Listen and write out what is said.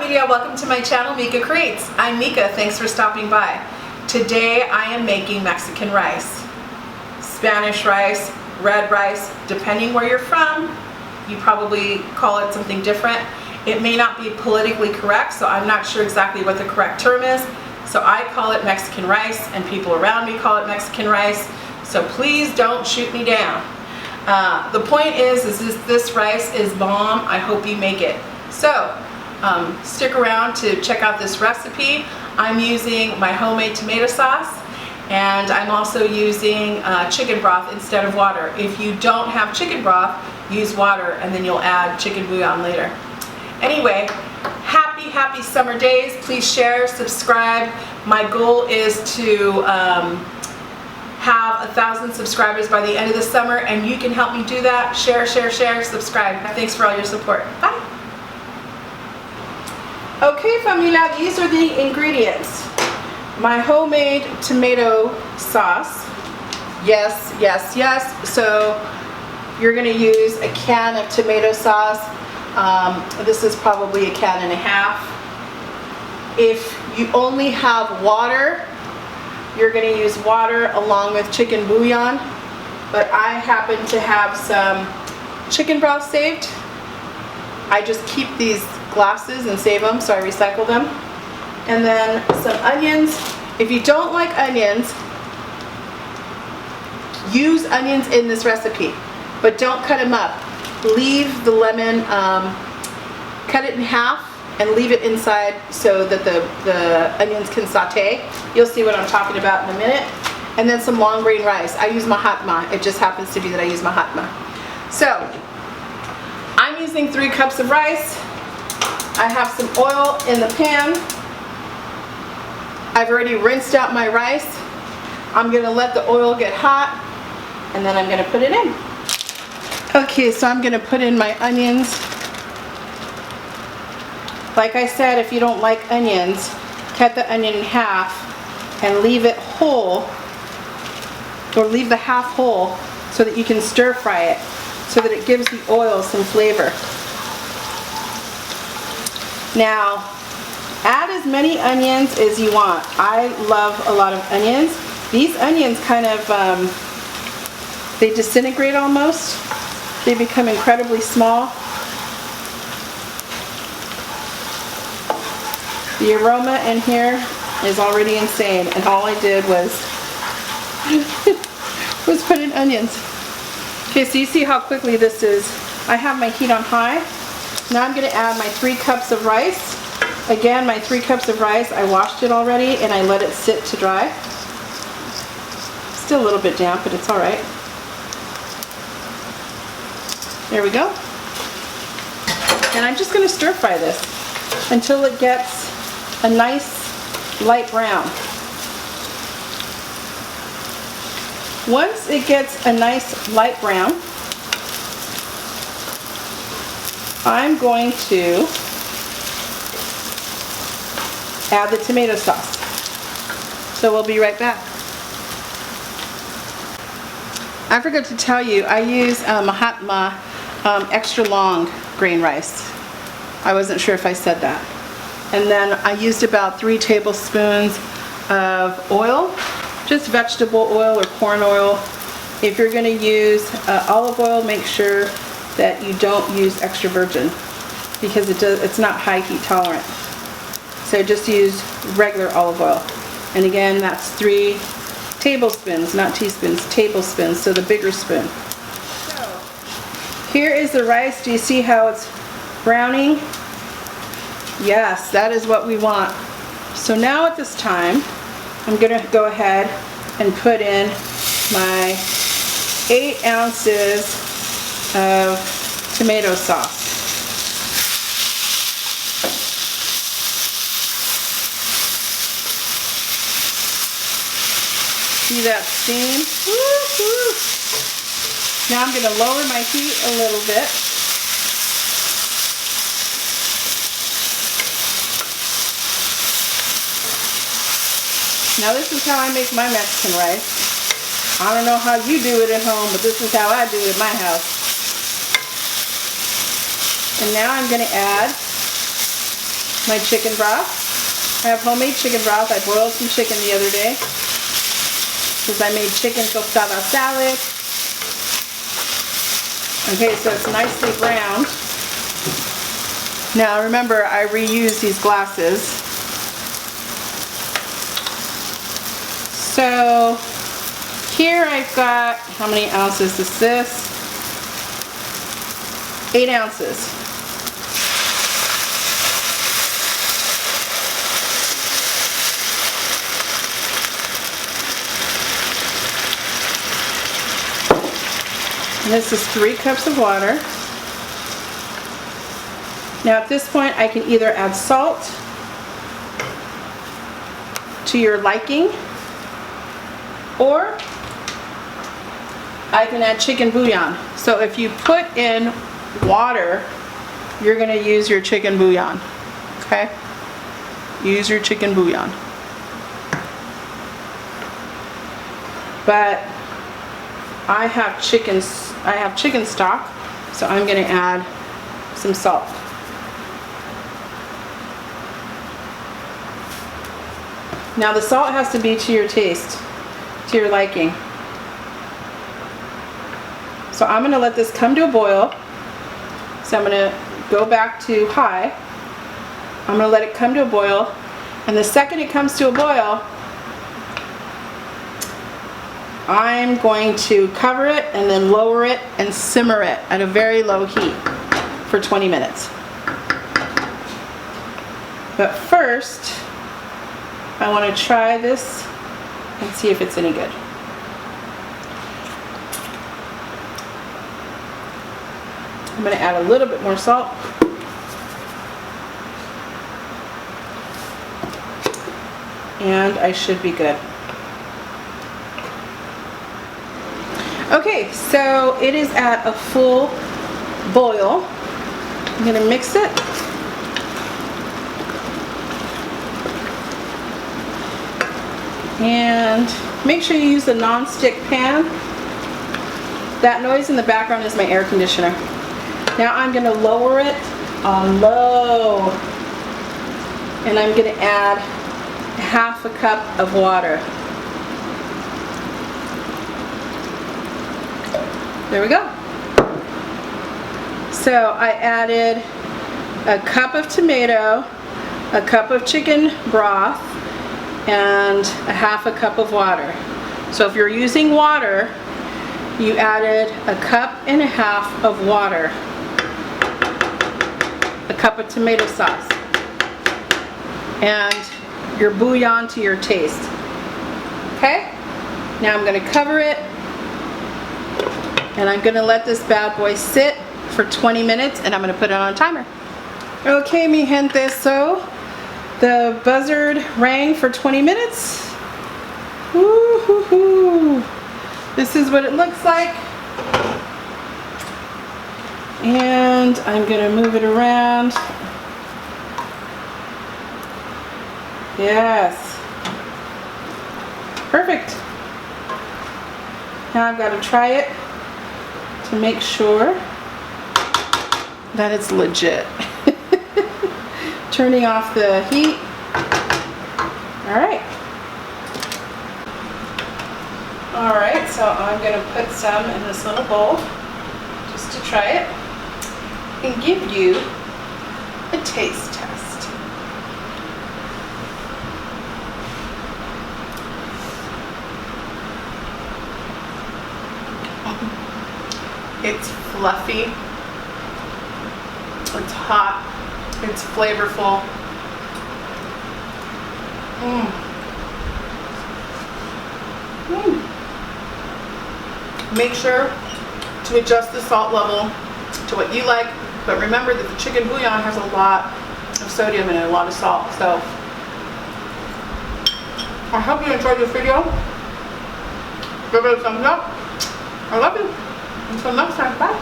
Familia, welcome to my channel Mika Creates. I'm Mika, thanks for stopping by. Today I am making Mexican rice. Spanish rice, red rice, depending where you're from, you probably call it something different. It may not be politically correct, so I'm not sure exactly what the correct term is. So I call it Mexican rice and people around me call it Mexican rice. So please don't shoot me down. The point is this rice is bomb. I hope you make it. So stick around to check out this recipe. I'm using my homemade tomato sauce, and I'm also using chicken broth instead of water. If you don't have chicken broth, use water and then you'll add chicken bouillon later. Anyway, happy summer days. Please share, subscribe. My goal is to have 1,000 subscribers by the end of the summer, and you can help me do that. Share, subscribe. Thanks for all your support. Bye. Okay, familia, these are the ingredients. My homemade tomato sauce. Yes. So you're going to use a can of tomato sauce. This is probably a can and a half. If you only have water, you're going to use water along with chicken bouillon. But I happen to have some chicken broth saved. I just keep these glasses and save them, so I recycle them. And then some onions. If you don't like onions, use onions in this recipe, but don't cut them up. Leave the lemon, cut it in half and leave it inside so that the onions can saute. You'll see what I'm talking about in a minute. And then some long grain rice. I use mahatma. It just happens to be that I use mahatma. So I'm using 3 cups of rice. I have some oil in the pan. I've already rinsed out my rice. I'm going to let the oil get hot, and then I'm going to put it in. Okay, so I'm going to put in my onions. Like I said, if you don't like onions, cut the onion in half and leave it whole, or leave the half whole so that you can stir fry it, so that it gives the oil some flavor. Now, add as many onions as you want. I love a lot of onions. These onions kind of, they disintegrate almost. They become incredibly small. The aroma in here is already insane, and all I did was put in onions. Okay, so you see how quickly this is. I have my heat on high. Now I'm going to add my 3 cups of rice. Again, my 3 cups of rice, I washed it already and I let it sit to dry. Still a little bit damp, but it's alright. There we go. And I'm just going to stir fry this until it gets a nice light brown. Once it gets a nice light brown, I'm going to add the tomato sauce. So we'll be right back. I forgot to tell you, I use mahatma extra long grain rice. I wasn't sure if I said that. And then I used about 3 tablespoons of oil, just vegetable oil or corn oil. If you're going to use olive oil, make sure that you don't use extra virgin, because it's not high heat tolerant. So just use regular olive oil. And again, that's 3 tablespoons, not teaspoons, tablespoons, so the bigger spoon. So here is the rice. Do you see how it's browning? Yes, that is what we want. So now at this time, I'm going to go ahead and put in my 8 ounces of tomato sauce. See that steam? Woo-hoo. Now I'm going to lower my heat a little bit. Now this is how I make my Mexican rice. I don't know how you do it at home, but this is how I do it at my house. And now I'm going to add my chicken broth. I have homemade chicken broth. I boiled some chicken the other day because I made chicken tostada salad. Okay, so it's nicely browned. Now remember, I reuse these glasses. So here I've got, how many ounces is this? 8 ounces. And this is 3 cups of water. Now at this point I can either add salt to your liking, or I can add chicken bouillon. So if you put in water, you're going to use your chicken bouillon. Okay? Use your chicken bouillon. But I have chicken stock, so I'm going to add some salt. Now the salt has to be to your taste, to your liking. So I'm going to let this come to a boil. So I'm going to go back to high. I'm going to let it come to a boil, and the second it comes to a boil, I'm going to cover it and then lower it and simmer it at a very low heat for 20 minutes. But first, I want to try this and see if it's any good. I'm going to add a little bit more salt. And I should be good. Okay, so it is at a full boil. I'm going to mix it. And make sure you use a non-stick pan. That noise in the background is my air conditioner. Now I'm going to lower it on low, and I'm going to add half a cup of water. There we go. So I added a cup of tomato, a cup of chicken broth, and a half a cup of water. So if you're using water, you added a cup and a half of water, a cup of tomato sauce, and your bouillon to your taste. Okay? Now I'm going to cover it, and I'm going to let this bad boy sit for 20 minutes, and I'm going to put it on a timer. Okay, mi gente, so the buzzard rang for 20 minutes. Woo-hoo-hoo. This is what it looks like. And I'm going to move it around. Yes. Perfect. Now I've got to try it to make sure that it's legit. Turning off the heat. Alright. Alright, so I'm going to put some in this little bowl just to try it and give you a taste test. It's fluffy, it's hot, it's flavorful. Make sure to adjust the salt level to what you like, but remember that the chicken bouillon has a lot of sodium in it, a lot of salt. So I hope you enjoyed this video. Give it a thumbs up. I love you. Until next time, bye.